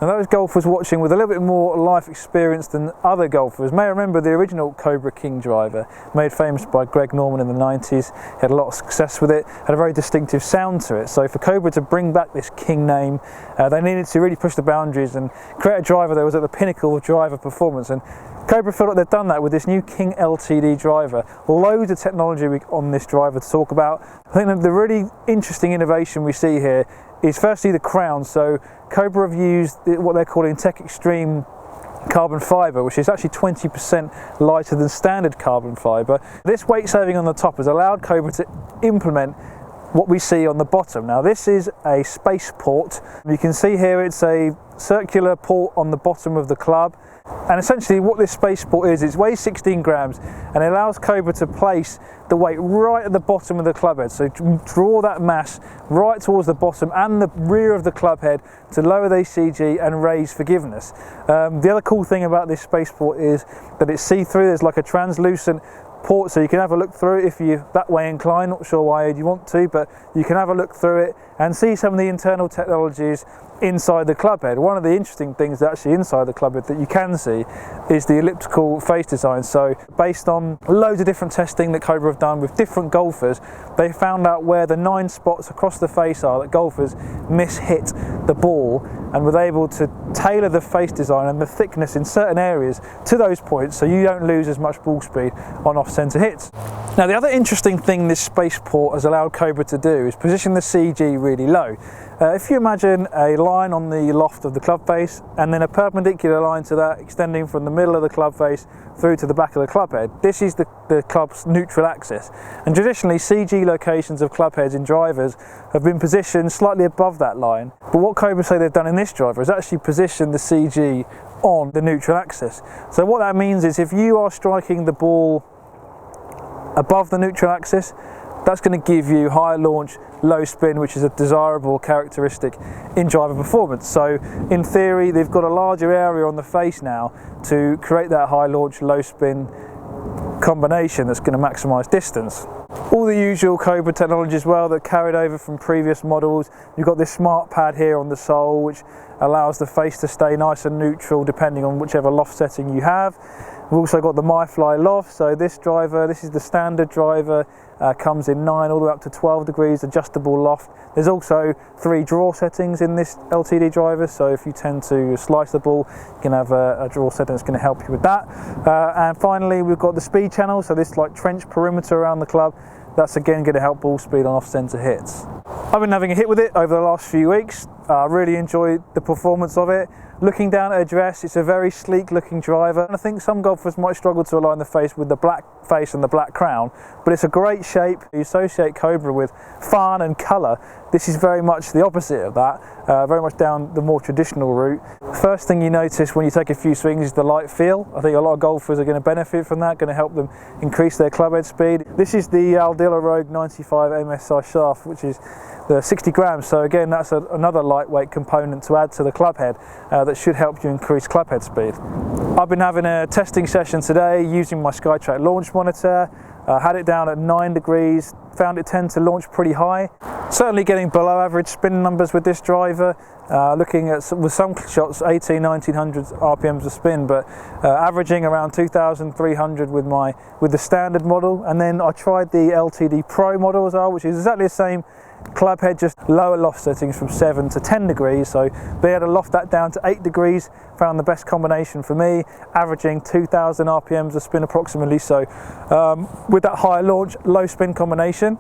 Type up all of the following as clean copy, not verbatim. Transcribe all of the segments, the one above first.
Now those golfers watching with a little bit more life experience than other golfers may remember the original Cobra King driver, made famous by Greg Norman in the 90s. He had a lot of success with it, had a very distinctive sound to it. So for Cobra to bring back this King name, they needed to really push the boundaries and create a driver that was at the pinnacle of driver performance. And Cobra feel like they've done that with this new King LTD driver. Loads of technology on this driver to talk about. I think the really interesting innovation we see here is firstly the crown. So Cobra have used what they're calling Tech Extreme carbon fibre, which is actually 20% lighter than standard carbon fibre. This weight saving on the top has allowed Cobra to implement what we see on the bottom. Now this is a Spaceport. You can see here it's a circular port on the bottom of the club, and essentially what this Spaceport is, it weighs 16 grams and it allows Cobra to place the weight right at the bottom of the club head. So draw that mass right towards the bottom and the rear of the club head to lower the ECG and raise forgiveness. The other cool thing about this Spaceport is that it's see-through. There's like a translucent port, so you can have a look through it if you're that way inclined. Not sure why you want to, but you can have a look through it and see some of the internal technologies inside the club head. One of the interesting things actually inside the club head that you can see is the elliptical face design. So based on loads of different testing that Cobra have done with different golfers, they found out where the 9 spots across the face are that golfers miss-hit the ball, and were able to tailor the face design and the thickness in certain areas to those points so you don't lose as much ball speed on off-centre hits. Now the other interesting thing this Spaceport has allowed Cobra to do is position the CG really low. If you imagine a line on the loft of the club face and then a perpendicular line to that extending from the middle of the club face through to the back of the club head, this is the club's neutral axis. And traditionally CG locations of club heads in drivers have been positioned slightly above that line. But what Cobra say they've done in this driver is actually position the CG on the neutral axis. So what that means is if you are striking the ball above the neutral axis, that's going to give you high launch, low spin, which is a desirable characteristic in driver performance. So in theory, they've got a larger area on the face now to create that high launch, low spin combination that's going to maximise distance. All the usual Cobra technology as well that carried over from previous models. You've got this smart pad here on the sole, which allows the face to stay nice and neutral depending on whichever loft setting you have. We've also got the MyFly loft. So this driver, this is the standard driver, comes in 9 all the way up to 12 degrees adjustable loft. There's also 3 draw settings in this LTD driver, so if you tend to slice the ball, you can have a draw setting that's going to help you with that. And finally we've got the speed channel, so this like trench perimeter around the club, that's again going to help ball speed on off-centre hits. I've been having a hit with it over the last few weeks. I really enjoyed the performance of it. Looking down at address, it's a very sleek looking driver, and I think some golfers might struggle to align the face with the black face and the black crown, but it's a great shape. You associate Cobra with fun and colour. This is very much the opposite of that, very much down the more traditional route. First thing you notice when you take a few swings is the light feel. I think a lot of golfers are going to benefit from that, going to help them increase their club head speed. This is the Aldila Rogue 95 MSI shaft, which is the 60 grams, so again that's another lightweight component to add to the club head that should help you increase club head speed. I've been having a testing session today using my SkyTrack launch monitor. Had it down at 9 degrees, found it tend to launch pretty high. Certainly getting below average spin numbers with this driver. Looking at with some shots 1900 RPMs a spin, but averaging around 2,300 with the standard model. And then I tried the LTD Pro model as well, which is exactly the same club head, just lower loft settings from 7 to 10 degrees. So be able to loft that down to 8 degrees. Found the best combination for me, averaging 2,000 RPMs a spin approximately. So with that high launch, low spin combination,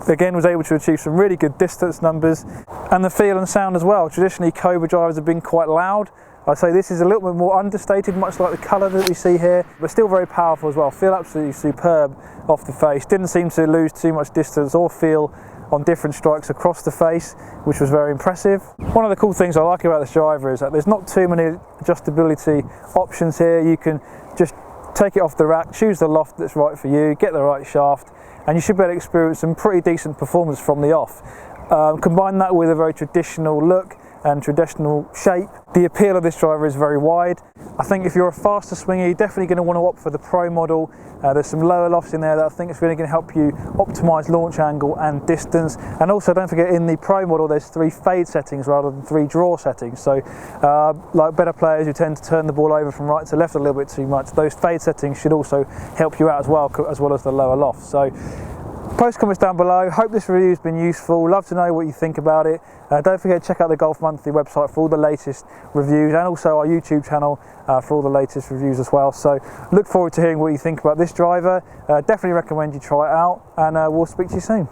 again was able to achieve some really good distance numbers, and the feel and sound as well. Traditionally Cobra drivers have been quite loud. I'd say this is a little bit more understated, much like the colour that we see here, but still very powerful as well. Feel absolutely superb off the face. Didn't seem to lose too much distance or feel on different strikes across the face, which was very impressive. One of the cool things I like about this driver is that there's not too many adjustability options here. You can just take it off the rack, choose the loft that's right for you, get the right shaft, and you should be able to experience some pretty decent performance from the off. Combine that with a very traditional look, and traditional shape. The appeal of this driver is very wide. I think if you're a faster swinger, you're definitely going to want to opt for the Pro model. There's some lower lofts in there that I think is really going to help you optimise launch angle and distance. And also don't forget, in the Pro model there's 3 fade settings rather than 3 draw settings. So like better players who tend to turn the ball over from right to left a little bit too much, those fade settings should also help you out as well as the lower loft. So post comments down below. Hope this review has been useful. Love to know what you think about it. Don't forget to check out the Golf Monthly website for all the latest reviews, and also our YouTube channel for all the latest reviews as well. So look forward to hearing what you think about this driver. Definitely recommend you try it out, and we'll speak to you soon.